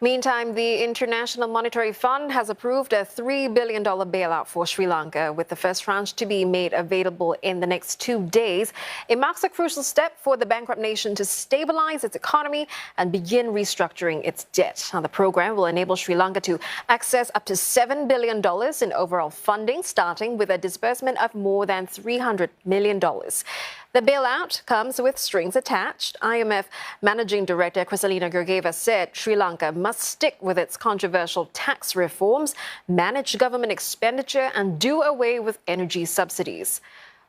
Meantime, the International Monetary Fund has approved a $3 billion bailout for Sri Lanka, with the first tranche to be made available in the next 2 days. It marks a crucial step for the bankrupt nation to stabilize its economy and begin restructuring its debt. Now, the program will enable Sri Lanka to access up to $7 billion in overall funding, starting with a disbursement of more than $300 million. The bailout comes with strings attached. IMF Managing Director Kristalina Georgieva said Sri Lanka must stick with its controversial tax reforms, manage government expenditure, and do away with energy subsidies.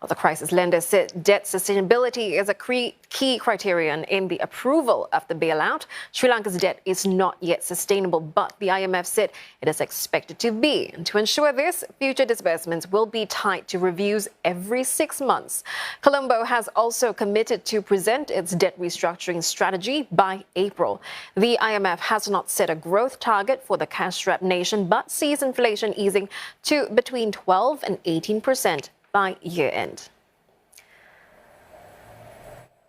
Well, the crisis lender said debt sustainability is a key criterion in the approval of the bailout. Sri Lanka's debt is not yet sustainable, but the IMF said it is expected to be. And to ensure this, future disbursements will be tied to reviews every 6 months. Colombo has also committed to present its debt restructuring strategy by April. The IMF has not set a growth target for the cash-strapped nation, but sees inflation easing to between 12 and 18% by year-end.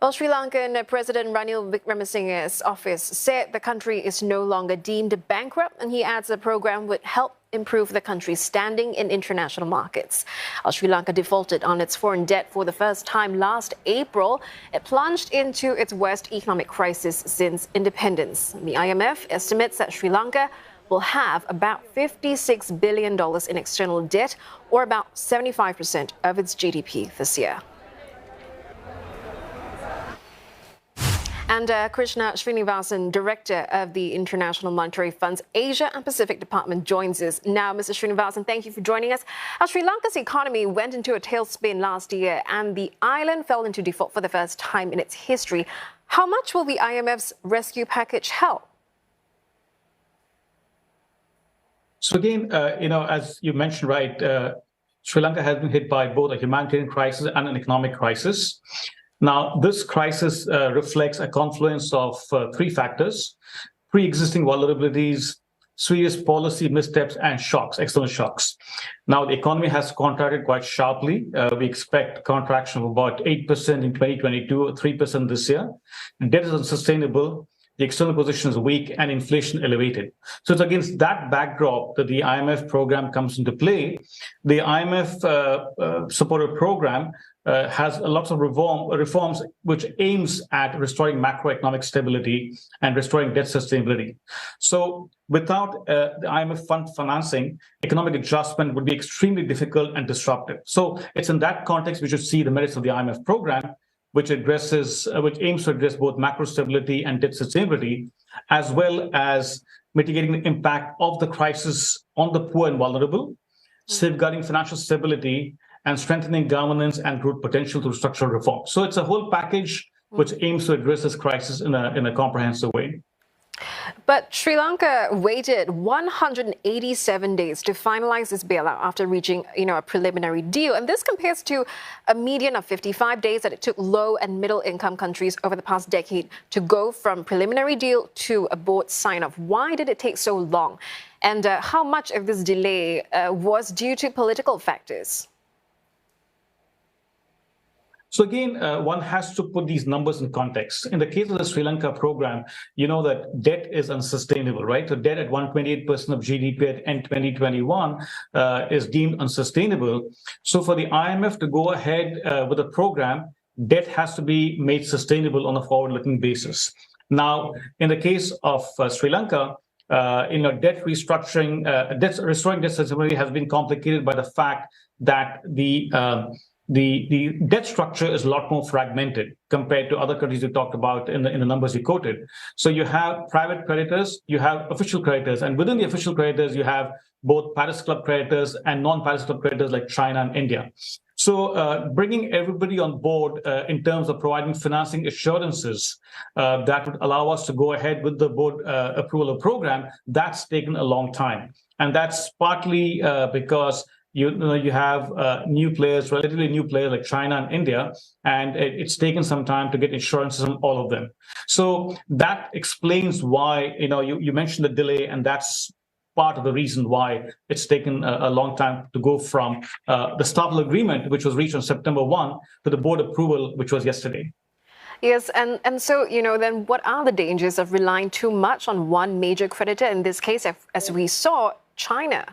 Well, Sri Lankan President Ranil Wickremesinghe's office said the country is no longer deemed bankrupt, and he adds the program would help improve the country's standing in international markets. Sri Lanka defaulted on its foreign debt for the first time last April. It plunged into its worst economic crisis since independence. The IMF estimates that Sri Lanka will have about $56 billion in external debt, or about 75% of its GDP this year. And Krishna Srinivasan, Director of the International Monetary Fund's Asia and Pacific Department, joins us now. Mr. Srinivasan, thank you for joining us. Sri Lanka's economy went into a tailspin last year, and the island fell into default for the first time in its history. How much will the IMF's rescue package help? So again, as you mentioned, right, Sri Lanka has been hit by both a humanitarian crisis and an economic crisis. Now, this crisis reflects a confluence of 3 factors: pre-existing vulnerabilities, serious policy missteps, and shocks, external shocks. Now, the economy has contracted quite sharply. We expect contraction of about 8% in 2022, 3% this year. Debt is unsustainable. The external position is weak and inflation elevated. So it's against that backdrop that the IMF program comes into play. The IMF supported program has lots of reforms which aims at restoring macroeconomic stability and restoring debt sustainability. So without the IMF fund financing, economic adjustment would be extremely difficult and disruptive. So it's in that context we should see the merits of the IMF program, which aims to address both macro stability and debt sustainability, as well as mitigating the impact of the crisis on the poor and vulnerable, safeguarding financial stability, and strengthening governance and growth potential through structural reform. So it's a whole package which aims to address this crisis in a comprehensive way. But Sri Lanka waited 187 days to finalize this bailout after reaching, a preliminary deal. And this compares to a median of 55 days that it took low and middle income countries over the past decade to go from preliminary deal to a board sign-off. Why did it take so long? And how much of this delay was due to political factors? So again, one has to put these numbers in context. In the case of the Sri Lanka program, you know that debt is unsustainable, right? So debt at 128% of GDP at end 2021 is deemed unsustainable. So for the IMF to go ahead with the program, debt has to be made sustainable on a forward-looking basis. Now, in the case of Sri Lanka, debt restructuring, restoring debt sustainability has been complicated by the fact that the debt structure is a lot more fragmented compared to other countries you talked about in the numbers you quoted. So you have private creditors, you have official creditors, and within the official creditors, you have both Paris Club creditors and non-Paris Club creditors like China and India. So bringing everybody on board in terms of providing financing assurances that would allow us to go ahead with the board approval of program, that's taken a long time. And that's partly because you have new players, relatively new players like China and India, and it's taken some time to get insurances on all of them. So that explains why, you mentioned the delay, and that's part of the reason why it's taken a long time to go from the start agreement, which was reached on September 1, to the board approval, which was yesterday. Yes, and so, then what are the dangers of relying too much on one major creditor, in this case, as we saw, China?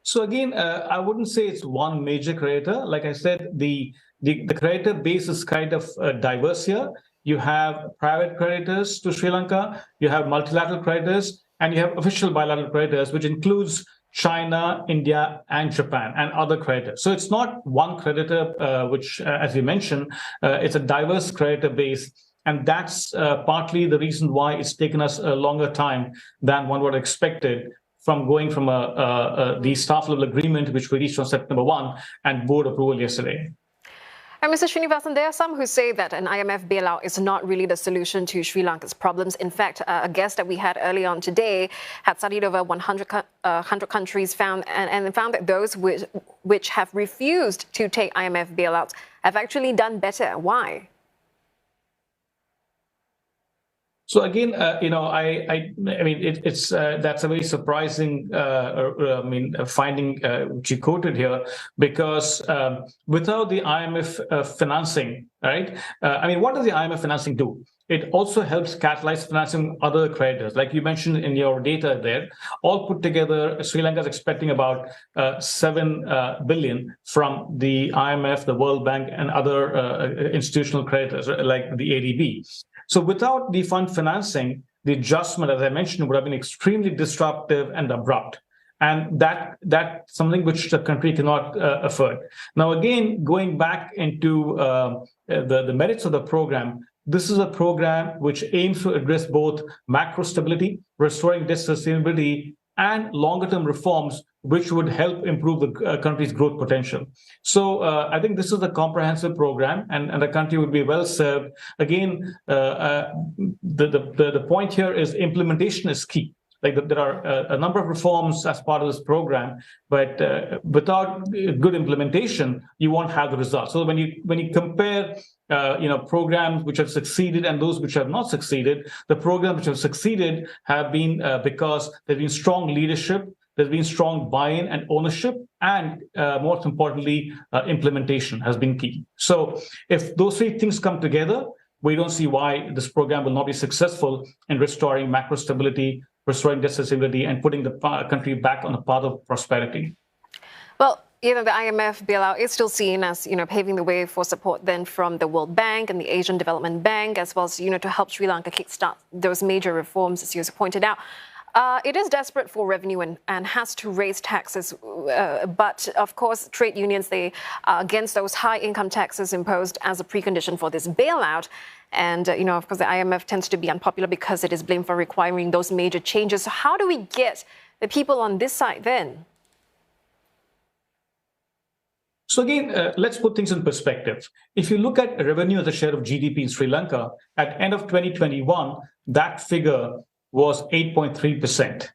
So again, I wouldn't say it's one major creditor. Like I said, the creditor base is kind of diverse here. You have private creditors to Sri Lanka, you have multilateral creditors, and you have official bilateral creditors, which includes China, India, and Japan, and other creditors. So it's not one creditor, which, as you mentioned, it's a diverse creditor base. And that's partly the reason why it's taken us a longer time than one would have expected from going from the staff level agreement, which we reached on September 1, and board approval yesterday. And Mr. Srinivasan, there are some who say that an IMF bailout is not really the solution to Sri Lanka's problems. In fact, a guest that we had early on today had studied over 100 countries found that those which have refused to take IMF bailouts have actually done better. Why? So again, I mean, it's that's a very surprising, finding which you quoted here, because without the IMF financing, right? What does the IMF financing do? It also helps catalyze financing other creditors, like you mentioned in your data there. All put together, Sri Lanka is expecting about 7 billion from the IMF, the World Bank, and other institutional creditors like the ADB. So without the fund financing, the adjustment, as I mentioned, would have been extremely disruptive and abrupt. And that's something which the country cannot afford. Now, again, going back into the merits of the program, this is a program which aims to address both macro stability, restoring debt sustainability, and longer-term reforms which would help improve the country's growth potential. So I think this is a comprehensive program, and the country would be well served. Again, the point here is implementation is key. Like there are a number of reforms as part of this program, but without good implementation, you won't have the results. So when you compare programs which have succeeded and those which have not succeeded, the programs which have succeeded have been because there's been strong leadership, there's been strong buy-in and ownership, and most importantly, implementation has been key. So if those three things come together, we don't see why this program will not be successful in restoring macro stability, restoring debt sustainability, and putting the country back on the path of prosperity. Well, the IMF bailout is still seen as, paving the way for support then from the World Bank and the Asian Development Bank, as well as, to help Sri Lanka kickstart those major reforms, as you pointed out. It is desperate for revenue and has to raise taxes. But, of course, trade unions, they are against those high income taxes imposed as a precondition for this bailout. And, of course, the IMF tends to be unpopular because it is blamed for requiring those major changes. So how do we get the people on this side then? So again, let's put things in perspective. If you look at revenue as a share of GDP in Sri Lanka, at end of 2021, that figure was 8.3%.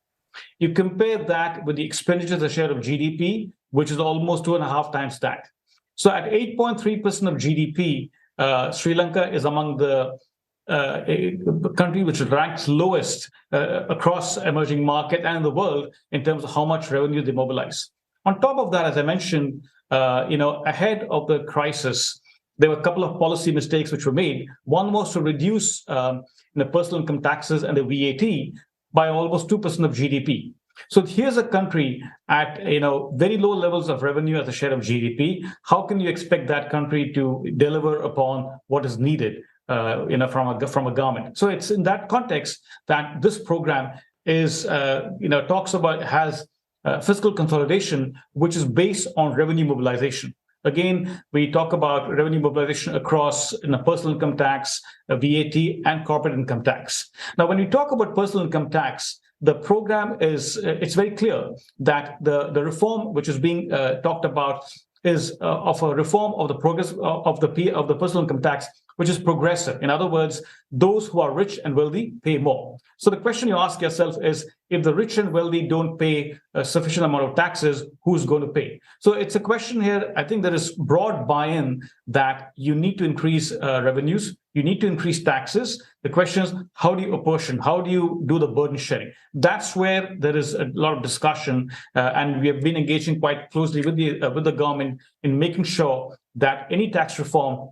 You compare that with the expenditure as a share of GDP, which is almost 2.5 times that. So at 8.3% of GDP, Sri Lanka is among the country which ranks lowest across emerging market and in the world in terms of how much revenue they mobilize. On top of that, as I mentioned, ahead of the crisis, there were a couple of policy mistakes which were made. One was to reduce personal income taxes and the VAT by almost 2% of GDP. So here's a country at very low levels of revenue as a share of GDP. How can you expect that country to deliver upon what is needed from a government? So it's in that context that this program is talks about has fiscal consolidation, which is based on revenue mobilization. Again, we talk about revenue mobilization across personal income tax, VAT, and corporate income tax. Now, when we talk about personal income tax, the program it's very clear that the reform which is being talked about is of a reform of the progress of the personal income tax, which is progressive. In other words, those who are rich and wealthy pay more. So the question you ask yourself is, if the rich and wealthy don't pay a sufficient amount of taxes, who's going to pay? So it's a question here. I think there is broad buy-in that you need to increase revenues, you need to increase taxes. The question is, how do you apportion? How do you do the burden sharing? That's where there is a lot of discussion, and we have been engaging quite closely with the government in making sure that any tax reform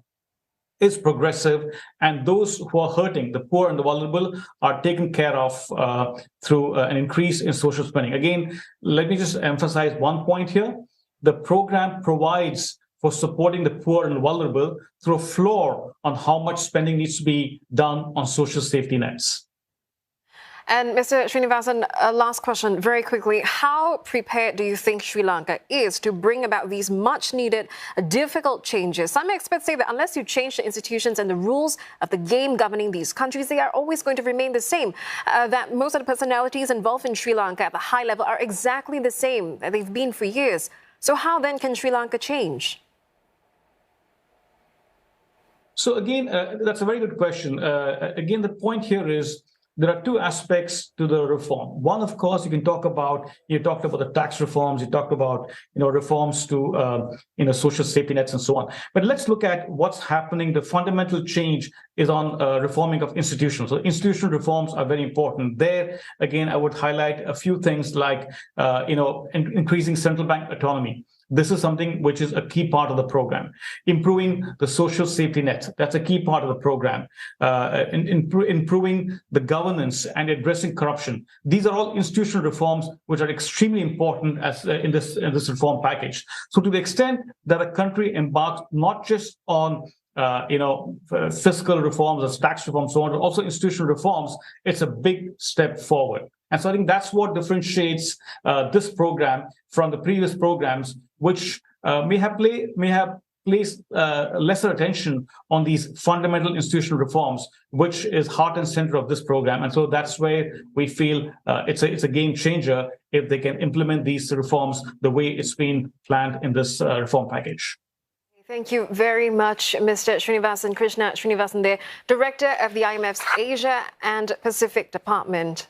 is progressive, and those who are hurting, the poor and the vulnerable, are taken care of through an increase in social spending. Again, let me just emphasize one point here. The program provides for supporting the poor and vulnerable through a floor on how much spending needs to be done on social safety nets. And Mr. Srinivasan, last question very quickly. How prepared do you think Sri Lanka is to bring about these much needed, difficult changes? Some experts say that unless you change the institutions and the rules of the game governing these countries, they are always going to remain the same. That most of the personalities involved in Sri Lanka at the high level are exactly the same that they've been for years. So how then can Sri Lanka change? So again, that's a very good question. Again, the point here is there are two aspects to the reform. One, of course, you talked about the tax reforms, you talked about reforms to social safety nets and so on. But let's look at what's happening. The fundamental change is on reforming of institutions. So institutional reforms are very important. There, again, I would highlight a few things like increasing central bank autonomy. This is something which is a key part of the program. Improving the social safety net, that's a key part of the program. Improving the governance and addressing corruption. These are all institutional reforms which are extremely important as in this reform package. So to the extent that a country embarks not just on fiscal reforms or tax reforms, so on, but also institutional reforms, it's a big step forward. And so I think that's what differentiates this program from the previous programs, which may have placed lesser attention on these fundamental institutional reforms, which is heart and center of this program. And so that's where we feel it's a game changer if they can implement these reforms the way it's been planned in this reform package. Thank you very much, Mr. Srinivasan, Krishna Srinivasan, there, Director of the IMF's Asia and Pacific Department.